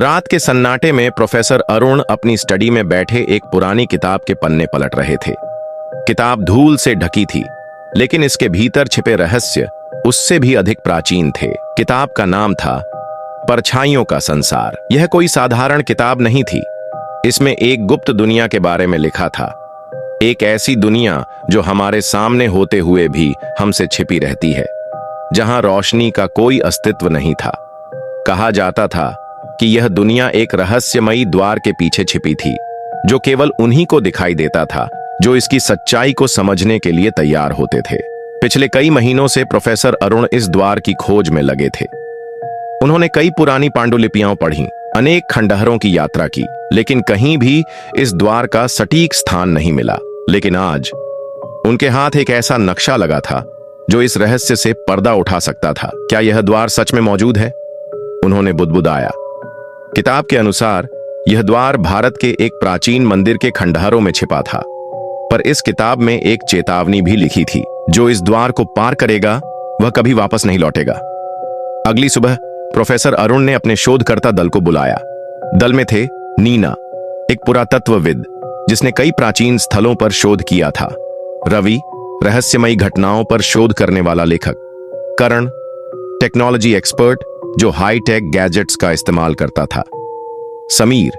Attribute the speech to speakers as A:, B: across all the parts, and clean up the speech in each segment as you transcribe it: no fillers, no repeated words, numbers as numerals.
A: रात के सन्नाटे में प्रोफेसर अरुण अपनी स्टडी में बैठे एक पुरानी किताब के पन्ने पलट रहे थे। किताब धूल से ढकी थी, लेकिन इसके भीतर छिपे रहस्य उससे भी अधिक प्राचीन थे। किताब का नाम था परछाइयों का संसार। यह कोई साधारण किताब नहीं थी। इसमें एक गुप्त दुनिया के बारे में लिखा था, एक ऐसी दुनिया जो हमारे सामने होते हुए भी हमसे छिपी रहती है, जहां रोशनी का कोई अस्तित्व नहीं था। कहा जाता था कि यह दुनिया एक रहस्यमयी द्वार के पीछे छिपी थी, जो केवल उन्हीं को दिखाई देता था जो इसकी सच्चाई को समझने के लिए तैयार होते थे। पिछले कई महीनों से प्रोफेसर अरुण इस द्वार की खोज में लगे थे। उन्होंने कई पुरानी पांडुलिपियां पढ़ी, अनेक खंडहरों की यात्रा की, लेकिन कहीं भी इस द्वार का सटीक स्थान नहीं मिला। लेकिन आज उनके हाथ एक ऐसा नक्शा लगा था जो इस रहस्य से पर्दा उठा सकता था। क्या यह द्वार सच में मौजूद है? उन्होंने बुदबुदाया। किताब के अनुसार यह द्वार भारत के एक प्राचीन मंदिर के खंडहरों में छिपा था, पर इस किताब में एक चेतावनी भी लिखी थी, जो इस द्वार को पार करेगा वह कभी वापस नहीं लौटेगा। अगली सुबह प्रोफेसर अरुण ने अपने शोधकर्ता दल को बुलाया। दल में थे नीना, एक पुरातत्वविद जिसने कई प्राचीन स्थलों पर शोध किया था, रवि, रहस्यमयी घटनाओं पर शोध करने वाला लेखक, करण, टेक्नोलॉजी एक्सपर्ट जो हाईटेक गैजेट्स का इस्तेमाल करता था, समीर,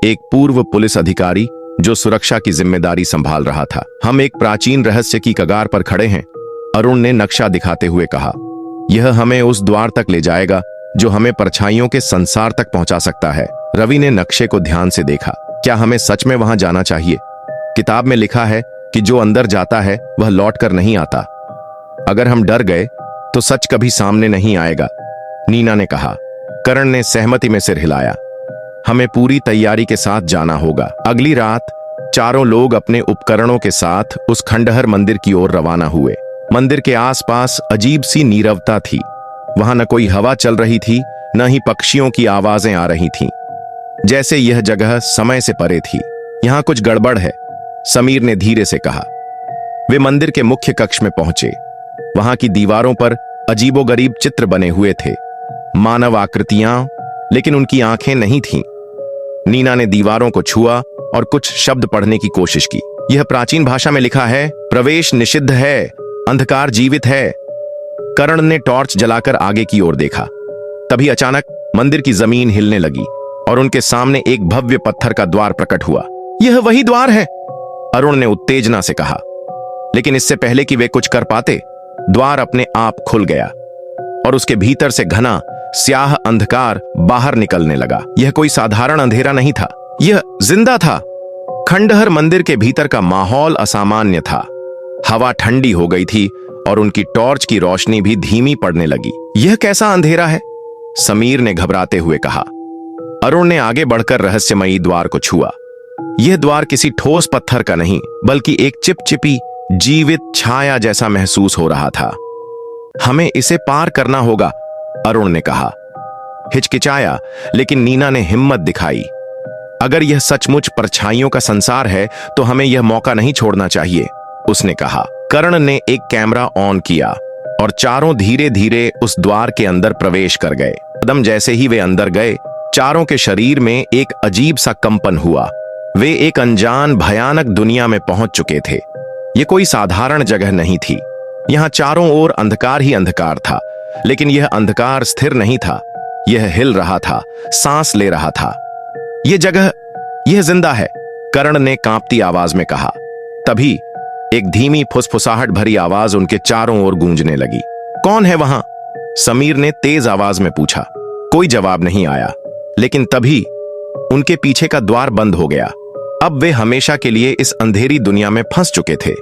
A: एक पूर्व पुलिस अधिकारी जो सुरक्षा की जिम्मेदारी संभाल रहा था। हम एक प्राचीन रहस्य की कगार पर खड़े हैं, अरुण ने नक्शा दिखाते हुए कहा। यह हमें उस द्वार तक ले जाएगा जो हमें परछाइयों के संसार तक पहुंचा सकता है। रवि ने नक्शे को ध्यान से देखा। क्या हमें सच में वहां जाना चाहिए? किताब में लिखा है कि जो अंदर जाता है वह लौट कर नहीं आता। अगर हम डर गए तो सच कभी सामने नहीं आएगा, नीना ने कहा। करण ने सहमति में सिर हिलाया। हमें पूरी तैयारी के साथ जाना होगा। अगली रात चारों लोग अपने उपकरणों के साथ उस खंडहर मंदिर की ओर रवाना हुए। मंदिर के आसपास अजीब सी नीरवता थी। वहां न कोई हवा चल रही थी, न ही पक्षियों की आवाजें आ रही थीं, जैसे यह जगह समय से परे थी। यहां कुछ गड़बड़ है, समीर ने धीरे से कहा। वे मंदिर के मुख्य कक्ष में पहुंचे। वहां की दीवारों पर अजीबोगरीब चित्र बने हुए थे, मानव आकृतियां, लेकिन उनकी आंखें नहीं थीं। नीना ने दीवारों को छुआ और कुछ शब्द पढ़ने की कोशिश की। यह प्राचीन भाषा में लिखा है, प्रवेश निषिद्ध है, अंधकार जीवित है। करण ने टॉर्च जलाकर आगे की ओर देखा। तभी अचानक मंदिर की जमीन हिलने लगी और उनके सामने एक भव्य पत्थर का द्वार प्रकट हुआ। यह वही द्वार है, अरुण ने उत्तेजना से कहा। लेकिन इससे पहले कि वे कुछ कर पाते, द्वार अपने आप खुल गया और उसके भीतर से घना स्याह अंधकार बाहर निकलने लगा। यह कोई साधारण अंधेरा नहीं था, यह जिंदा था। खंडहर मंदिर के भीतर का माहौल असामान्य था। हवा ठंडी हो गई थी और उनकी टॉर्च की रोशनी भी धीमी पड़ने लगी। यह कैसा अंधेरा है? समीर ने घबराते हुए कहा। अरुण ने आगे बढ़कर रहस्यमयी द्वार को छुआ। यह द्वार किसी ठोस पत्थर का नहीं, बल्कि एक चिपचिपी जीवित छाया जैसा महसूस हो रहा था। हमें इसे पार करना होगा, अरुण ने कहा। हिचकिचाया, लेकिन नीना ने हिम्मत दिखाई। अगर यह सचमुच परछाइयों का संसार है तो हमें यह मौका नहीं छोड़ना चाहिए, उसने कहा। करण ने एक कैमरा ऑन किया और चारों धीरे धीरे उस द्वार के अंदर प्रवेश कर गए। कदम जैसे ही वे अंदर गए, चारों के शरीर में एक अजीब सा कंपन हुआ। वे एक अनजान भयानक दुनिया में पहुंच चुके थे। यह कोई साधारण जगह नहीं थी। यहां चारों ओर अंधकार ही अंधकार था, लेकिन यह अंधकार स्थिर नहीं था। यह हिल रहा था, सांस ले रहा था। यह जगह, यह जिंदा है, करण ने कांपती आवाज में कहा। तभी एक धीमी फुसफुसाहट भरी आवाज उनके चारों ओर गूंजने लगी। कौन है वहां? समीर ने तेज आवाज में पूछा। कोई जवाब नहीं आया, लेकिन तभी उनके पीछे का द्वार बंद हो गया। अब वे हमेशा के लिए इस अंधेरी दुनिया में फंस चुके थे।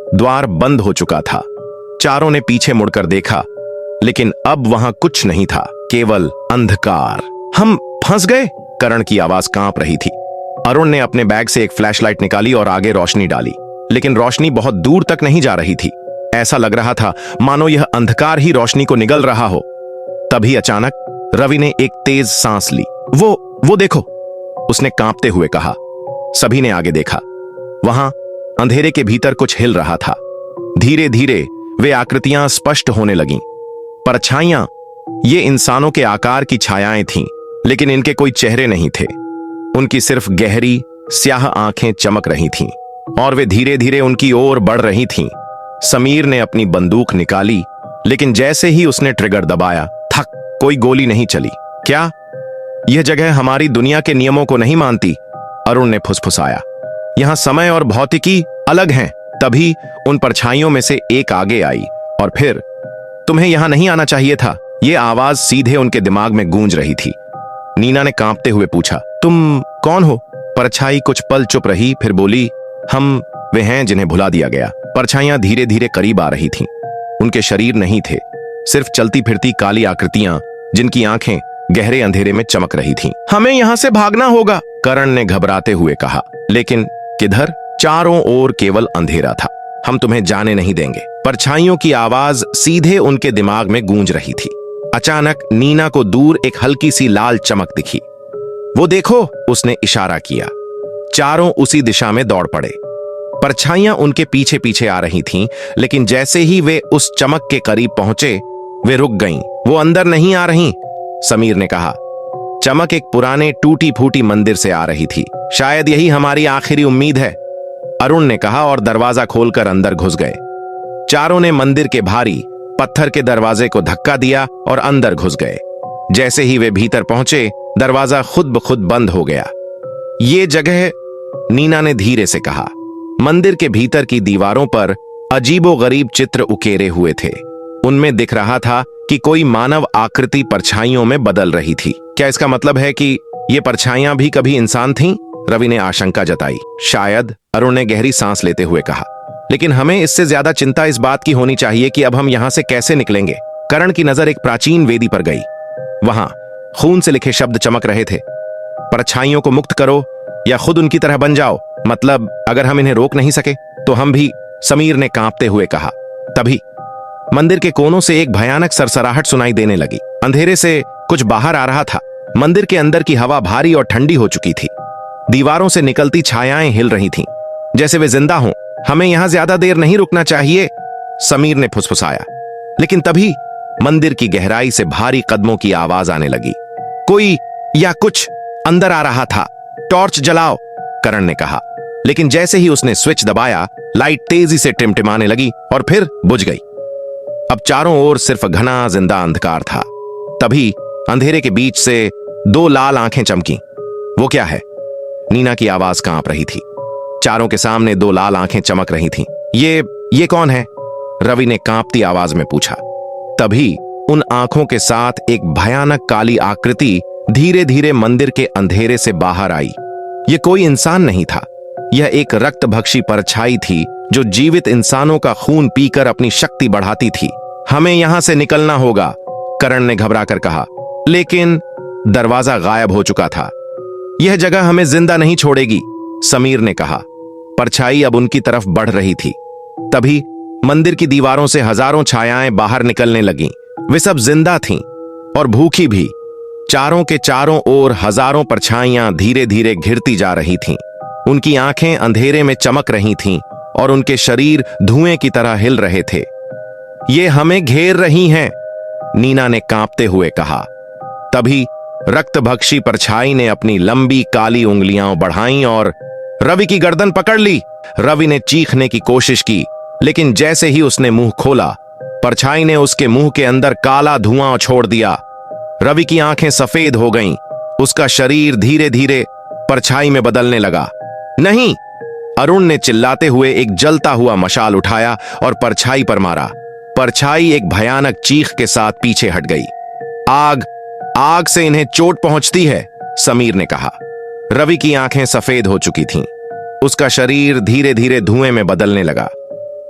A: द्वार बंद हो चुका था। चारों ने पीछे मुड़कर देखा, लेकिन अब वहां कुछ नहीं था, केवल अंधकार। हम फंस गए, करण की आवाज कांप रही थी। अरुण ने अपने बैग से एक फ्लैशलाइट निकाली और आगे रोशनी डाली, लेकिन रोशनी बहुत दूर तक नहीं जा रही थी। ऐसा लग रहा था मानो यह अंधकार ही रोशनी को निगल रहा हो। तभी अचानक रवि ने एक तेज सांस ली। वो देखो, उसने कांपते हुए कहा। सभी ने आगे देखा। वहां अंधेरे के भीतर कुछ हिल रहा था। धीरे धीरे वे आकृतियां स्पष्ट होने लगीं। परछाइयां, ये इंसानों के आकार की छायाएं थीं, लेकिन इनके कोई चेहरे नहीं थे। उनकी सिर्फ गहरी स्याह आंखें चमक रही थीं और वे धीरे धीरे उनकी ओर बढ़ रही थीं। समीर ने अपनी बंदूक निकाली, लेकिन जैसे ही उसने ट्रिगर दबाया, थक, कोई गोली नहीं चली। क्या यह जगह हमारी दुनिया के नियमों को नहीं मानती? अरुण ने फुसफुसाया। यहां समय और भौतिकी अलग हैं। तभी उन परछाइयों में से एक आगे आई और फिर, तुम्हें यहां नहीं आना चाहिए था। यह आवाज सीधे उनके दिमाग में गूंज रही थी। नीना ने कांपते हुए पूछा, तुम कौन हो? परछाई कुछ पल चुप रही, फिर बोली, हम वे हैं जिन्हें भुला दिया गया। परछाइयां धीरे धीरे करीब आ रही थीं। उनके शरीर नहीं थे, सिर्फ चलती फिरती काली आकृतियां जिनकी आंखें गहरे अंधेरे में चमक रही थीं। हमें यहां से भागना होगा, करण ने घबराते हुए कहा। लेकिन किधर? चारों ओर केवल अंधेरा था। हम तुम्हें जाने नहीं देंगे। परछाइयों की आवाज सीधे उनके दिमाग में गूंज रही थी। अचानक नीना को दूर एक हल्की सी लाल चमक दिखी। वो देखो, उसने इशारा किया। चारों उसी दिशा में दौड़ पड़े। परछाइयां उनके पीछे पीछे आ रही थीं, लेकिन जैसे ही वे उस चमक के करीब पहुंचे, वे रुक गईं। वो अंदर नहीं आ रहीं, समीर ने कहा। चमक एक पुराने टूटी फूटी मंदिर से आ रही थी। शायद यही हमारी आखिरी उम्मीद है, अरुण ने कहा और दरवाजा खोलकर अंदर घुस गए। चारों ने मंदिर के भारी पत्थर के दरवाजे को धक्का दिया और अंदर घुस गए। जैसे ही वे भीतर पहुंचे, दरवाजा खुद ब खुद बंद हो गया। ये जगह, नीना ने धीरे से कहा। मंदिर के भीतर की दीवारों पर अजीबोगरीब चित्र उकेरे हुए थे। उनमें दिख रहा था कि कोई मानव आकृति परछाइयों में बदल रही थी। क्या इसका मतलब है कि ये परछाइयां भी कभी इंसान थीं? रवि ने आशंका जताई। शायद, अरुण ने गहरी सांस लेते हुए कहा। लेकिन हमें इससे ज्यादा चिंता इस बात की होनी चाहिए कि अब हम यहां से कैसे निकलेंगे। करण की नजर एक प्राचीन वेदी पर गई। वहां खून से लिखे शब्द चमक रहे थे। परछाइयों को मुक्त करो या खुद उनकी तरह बन जाओ। मतलब, अगर हम इन्हें रोक नहीं सके तो हम भी, समीर ने कांपते हुए कहा। तभी मंदिर के कोनों से एक भयानक सरसराहट सुनाई देने लगी। अंधेरे से कुछ बाहर आ रहा था। मंदिर के अंदर की हवा भारी और ठंडी हो चुकी थी। दीवारों से निकलती छायाएं हिल रही थीं, जैसे वे जिंदा हों। हमें यहां ज्यादा देर नहीं रुकना चाहिए, समीर ने फुसफुसाया। लेकिन तभी मंदिर की गहराई से भारी कदमों की आवाज आने लगी। कोई या कुछ अंदर आ रहा था। टॉर्च जलाओ, करण ने कहा। लेकिन जैसे ही उसने स्विच दबाया, लाइट तेजी से टिमटिमाने लगी और फिर बुझ गई। अब चारों ओर सिर्फ घना जिंदा अंधकार था। तभी अंधेरे के बीच से दो लाल आंखें चमकी। वो क्या है? नीना की आवाज कांप रही थी। चारों के सामने दो लाल आंखें चमक रही थीं। ये कौन है? रवि ने कांपती आवाज में पूछा। तभी उन आंखों के साथ एक भयानक काली आकृति धीरे धीरे मंदिर के अंधेरे से बाहर आई। यह कोई इंसान नहीं था। यह एक रक्तभक्षी परछाई थी जो जीवित इंसानों का खून पीकर अपनी शक्ति बढ़ाती थी। हमें यहां से निकलना होगा, करण ने घबराकर कहा। लेकिन दरवाजा गायब हो चुका था। यह जगह हमें जिंदा नहीं छोड़ेगी, समीर ने कहा। परछाई अब उनकी तरफ बढ़ रही थी। तभी मंदिर की दीवारों से हजारों छायाएं बाहर निकलने लगीं। वे सब जिंदा थीं और भूखी भी। चारों के चारों ओर हजारों परछाइयां धीरे धीरे घिरती जा रही थीं। उनकी आंखें अंधेरे में चमक रही थीं और उनके शरीर धुएं की तरह हिल रहे थे। ये हमें घेर रही हैं, नीना ने कांपते हुए कहा। तभी रक्तभक्षी परछाई ने अपनी लंबी काली उंगलियां बढ़ाईं और रवि की गर्दन पकड़ ली। रवि ने चीखने की कोशिश की, लेकिन जैसे ही उसने मुंह खोला, परछाई ने उसके मुंह के अंदर काला धुआं छोड़ दिया। रवि की आंखें सफेद हो गईं। उसका शरीर धीरे धीरे परछाई में बदलने लगा। नहीं! अरुण ने चिल्लाते हुए एक जलता हुआ मशाल उठाया और परछाई पर मारा। परछाई एक भयानक चीख के साथ पीछे हट गई। आग, आग से इन्हें चोट पहुंचती है, समीर ने कहा। रवि की आंखें सफेद हो चुकी थीं। उसका शरीर धीरे धीरे धुएं में बदलने लगा।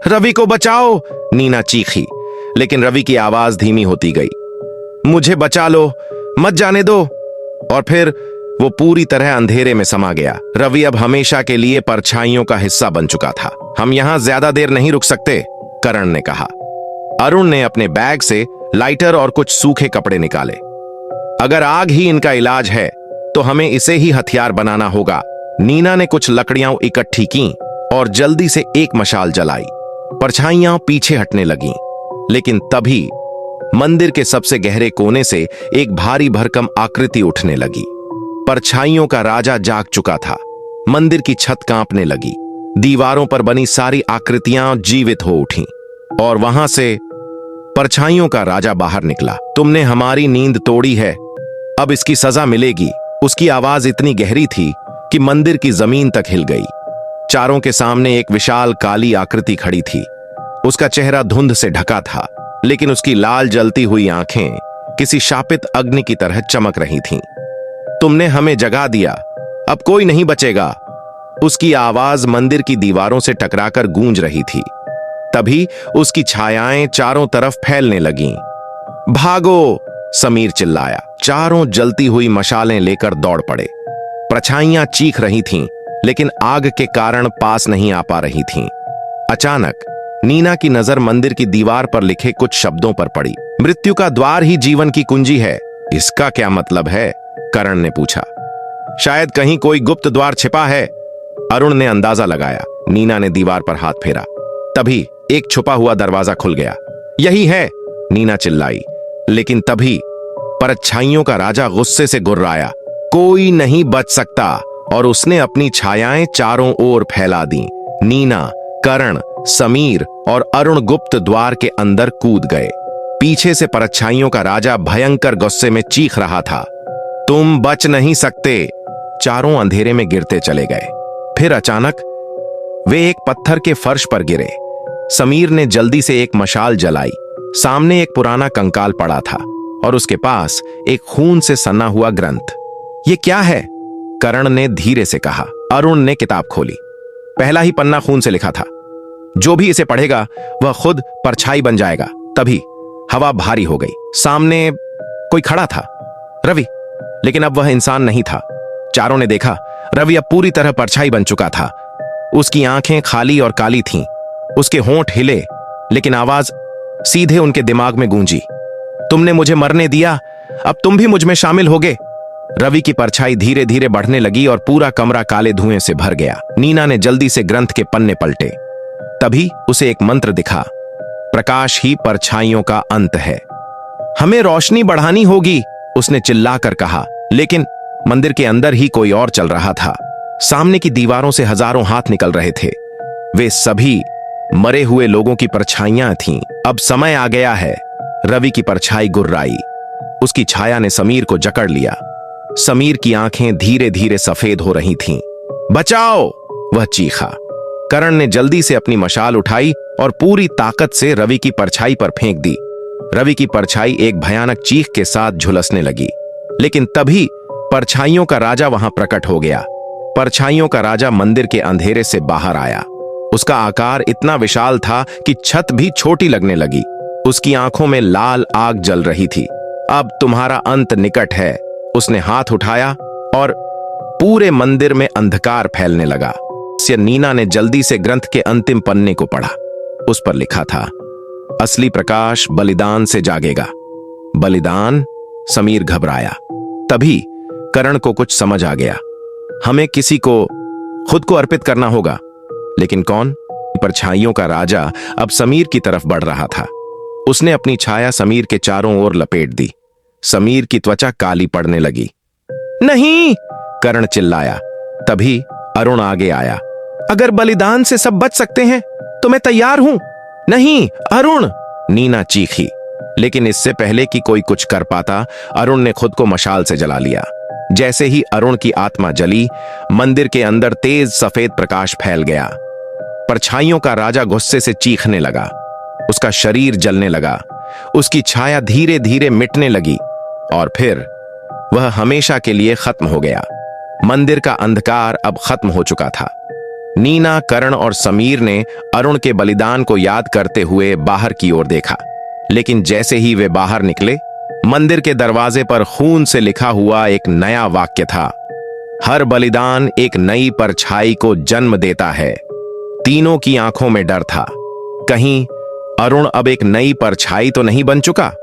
A: रवि को बचाओ, नीना चीखी, लेकिन रवि की आवाज धीमी होती गई। मुझे बचा लो, मत जाने दो। और फिर वो पूरी तरह अंधेरे में समा गया। रवि अब हमेशा के लिए परछाइयों का हिस्सा बन चुका था। हम यहां ज्यादा देर नहीं रुक सकते, करण ने कहा। अरुण ने अपने बैग से लाइटर और कुछ सूखे कपड़े निकाले। अगर आग ही इनका इलाज है तो हमें इसे ही हथियार बनाना होगा। नीना ने कुछ लकड़ियां इकट्ठी की और जल्दी से एक मशाल जलाई। परछाइयां पीछे हटने लगीं, लेकिन तभी मंदिर के सबसे गहरे कोने से एक भारी भरकम आकृति उठने लगी। परछाइयों का राजा जाग चुका था। मंदिर की छत कांपने लगी। दीवारों पर बनी सारी आकृतियां जीवित हो उठीं और वहां से परछाइयों का राजा बाहर निकला। तुमने हमारी नींद तोड़ी है, अब इसकी सजा मिलेगी। उसकी आवाज इतनी गहरी थी कि मंदिर की जमीन तक हिल गई। चारों के सामने एक विशाल काली आकृति खड़ी थी। उसका चेहरा धुंध से ढका था, लेकिन उसकी लाल जलती हुई आंखें किसी शापित अग्नि की तरह चमक रही थीं। तुमने हमें जगा दिया, अब कोई नहीं बचेगा। उसकी आवाज मंदिर की दीवारों से टकराकर गूंज रही थी। तभी उसकी छायाएं चारों तरफ फैलने लगीं। भागो! समीर चिल्लाया। चारों जलती हुई मशालें लेकर दौड़ पड़े। परछाइयां चीख रही थीं, लेकिन आग के कारण पास नहीं आ पा रही थीं। अचानक नीना की नजर मंदिर की दीवार पर लिखे कुछ शब्दों पर पड़ी। मृत्यु का द्वार ही जीवन की कुंजी है। इसका क्या मतलब है? करण ने पूछा। शायद कहीं कोई गुप्त द्वार छिपा है, अरुण ने अंदाजा लगाया। नीना ने दीवार पर हाथ फेरा। तभी एक छुपा हुआ दरवाजा खुल गया। यही है, नीना चिल्लाई। लेकिन तभी परछाइयों का राजा गुस्से से गुर्राया। कोई नहीं बच सकता, और उसने अपनी छायाएं चारों ओर फैला दी। नीना, करण, समीर और अरुण गुप्त द्वार के अंदर कूद गए। पीछे से परछाइयों का राजा भयंकर गुस्से में चीख रहा था, तुम बच नहीं सकते। चारों अंधेरे में गिरते चले गए। फिर अचानक वे एक पत्थर के फर्श पर गिरे। समीर ने जल्दी से एक मशाल जलाई। सामने एक पुराना कंकाल पड़ा था और उसके पास एक खून से सना हुआ ग्रंथ। ये क्या है? करण ने धीरे से कहा। अरुण ने किताब खोली। पहला ही पन्ना खून से लिखा था, जो भी इसे पढ़ेगा वह खुद परछाई बन जाएगा। तभी हवा भारी हो गई। सामने कोई खड़ा था, रवि। लेकिन अब वह इंसान नहीं था। चारों ने देखा, रवि अब पूरी तरह परछाई बन चुका था। उसकी आंखें खाली और काली थीं। उसके होंठ हिले, लेकिन आवाज सीधे उनके दिमाग में गूंजी, तुमने मुझे मरने दिया, अब तुम भी मुझ में शामिल होगे। रवि की परछाई धीरे धीरे बढ़ने लगी और पूरा कमरा काले धुएं से भर गया। नीना ने जल्दी से ग्रंथ के पन्ने पलटे। तभी उसे एक मंत्र दिखा, प्रकाश ही परछाइयों का अंत है। हमें रोशनी बढ़ानी होगी, उसने चिल्लाकर कहा। लेकिन मंदिर के अंदर ही कोई और चल रहा था। सामने की दीवारों से हजारों हाथ निकल रहे थे। वे सभी मरे हुए लोगों की परछाइयां थीं। अब समय आ गया है। रवि की परछाई गुर्राई। उसकी छाया ने समीर को जकड़ लिया। समीर की आंखें धीरे धीरे सफेद हो रही थीं। बचाओ! वह चीखा। करण ने जल्दी से अपनी मशाल उठाई और पूरी ताकत से रवि की परछाई पर फेंक दी। रवि की परछाई एक भयानक चीख के साथ झुलसने लगी। लेकिन तभी परछाइयों का राजा वहां प्रकट हो गया। परछाइयों का राजा मंदिर के अंधेरे से बाहर आया। उसका आकार इतना विशाल था कि छत भी छोटी लगने लगी। उसकी आंखों में लाल आग जल रही थी। अब तुम्हारा अंत निकट है, उसने हाथ उठाया और पूरे मंदिर में अंधकार फैलने लगा। नीना ने जल्दी से ग्रंथ के अंतिम पन्ने को पढ़ा। उस पर लिखा था, असली प्रकाश बलिदान से जागेगा। बलिदान? समीर घबराया। तभी करण को कुछ समझ आ गया। हमें किसी को खुद को अर्पित करना होगा। लेकिन कौन? परछाइयों का राजा अब समीर की तरफ बढ़ रहा था। उसने अपनी छाया समीर के चारों ओर लपेट दी। समीर की त्वचा काली पड़ने लगी। नहीं! करण चिल्लाया। तभी अरुण आगे आया। अगर बलिदान से सब बच सकते हैं तो मैं तैयार हूं। नहीं, अरुण! नीना चीखी। लेकिन इससे पहले कि कोई कुछ कर पाता, अरुण ने खुद को मशाल से जला लिया। जैसे ही अरुण की आत्मा जली, मंदिर के अंदर तेज सफेद प्रकाश फैल गया। परछाइयों का राजा गुस्से से चीखने लगा। उसका शरीर जलने लगा। उसकी छाया धीरे धीरे मिटने लगी और फिर वह हमेशा के लिए खत्म हो गया। मंदिर का अंधकार अब खत्म हो चुका था। नीना, करण और समीर ने अरुण के बलिदान को याद करते हुए बाहर की ओर देखा। लेकिन जैसे ही वे बाहर निकले, मंदिर के दरवाजे पर खून से लिखा हुआ एक नया वाक्य था, हर बलिदान एक नई परछाई को जन्म देता है। तीनों की आंखों में डर था। कहीं अरुण अब एक नई परछाई तो नहीं बन चुका?